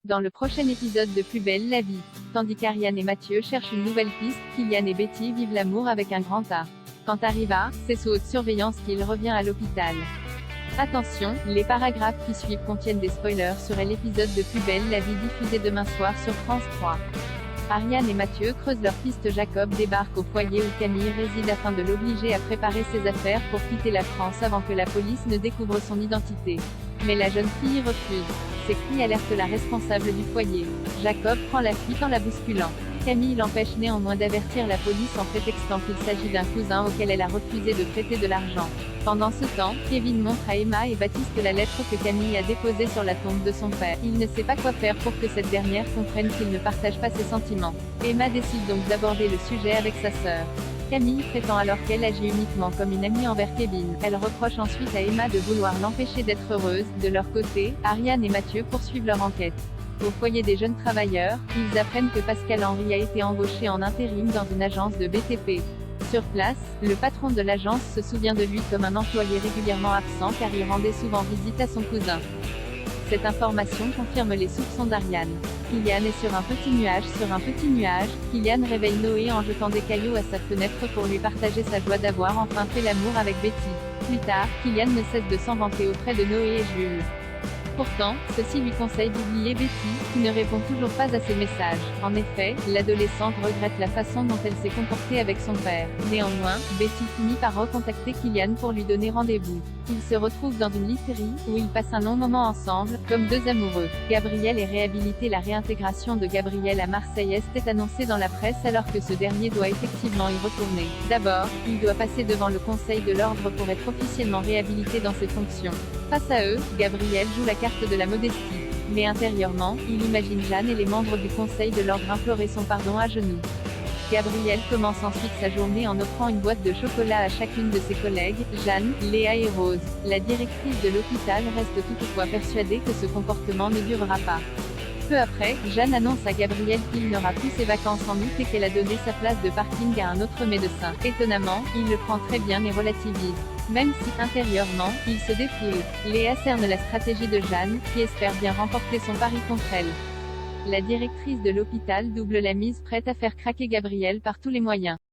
Dans le prochain épisode de Plus belle la vie, tandis qu'Ariane et Mathieu cherchent une nouvelle piste, Kylian et Betty vivent l'amour avec un grand A. Quand Arriva, c'est sous haute surveillance qu'il revient à l'hôpital. Attention, les paragraphes qui suivent contiennent des spoilers sur l'épisode de Plus belle la vie diffusé demain soir sur France 3. Ariane et Mathieu creusent leur piste. Jacob débarque au foyer où Camille réside afin de l'obliger à préparer ses affaires pour quitter la France avant que la police ne découvre son identité. Mais la jeune fille refuse. Ses cris alertent la responsable du foyer. Jacob prend la fuite en la bousculant. Camille l'empêche néanmoins d'avertir la police en prétextant qu'il s'agit d'un cousin auquel elle a refusé de prêter de l'argent. Pendant ce temps, Kevin montre à Emma et Baptiste la lettre que Camille a déposée sur la tombe de son père. Il ne sait pas quoi faire pour que cette dernière comprenne qu'il ne partage pas ses sentiments. Emma décide donc d'aborder le sujet avec sa sœur. Camille prétend alors qu'elle agit uniquement comme une amie envers Kevin. Elle reproche ensuite à Emma de vouloir l'empêcher d'être heureuse. De leur côté, Ariane et Mathieu poursuivent leur enquête. Au foyer des jeunes travailleurs, ils apprennent que Pascal Henry a été embauché en intérim dans une agence de BTP. Sur place, le patron de l'agence se souvient de lui comme un employé régulièrement absent car il rendait souvent visite à son cousin. Cette information confirme les soupçons d'Ariane. Kylian est sur un petit nuage. Kylian réveille Noé en jetant des cailloux à sa fenêtre pour lui partager sa joie d'avoir enfin fait l'amour avec Betty. Plus tard, Kylian ne cesse de s'en vanter auprès de Noé et Jules. Pourtant, ceux-ci lui conseillent d'oublier Betty, qui ne répond toujours pas à ses messages. En effet, l'adolescente regrette la façon dont elle s'est comportée avec son père. Néanmoins, Betty finit par recontacter Kylian pour lui donner rendez-vous. Ils se retrouvent dans une literie, où ils passent un long moment ensemble, comme deux amoureux. Gabriel est réhabilité. La réintégration de Gabriel à Marseille est annoncée dans la presse alors que ce dernier doit effectivement y retourner. D'abord, il doit passer devant le Conseil de l'Ordre pour être officiellement réhabilité dans ses fonctions. Face à eux, Gabriel joue la carte de la modestie. Mais intérieurement, il imagine Jeanne et les membres du Conseil de l'Ordre implorer son pardon à genoux. Gabriel commence ensuite sa journée en offrant une boîte de chocolat à chacune de ses collègues, Jeanne, Léa et Rose. La directrice de l'hôpital reste toutefois persuadée que ce comportement ne durera pas. Peu après, Jeanne annonce à Gabriel qu'il n'aura plus ses vacances en août et qu'elle a donné sa place de parking à un autre médecin. Étonnamment, il le prend très bien et relativise. Même si, intérieurement, il se défoule. Léa cerne la stratégie de Jeanne, qui espère bien remporter son pari contre elle. La directrice de l'hôpital double la mise, prête à faire craquer Gabriel par tous les moyens.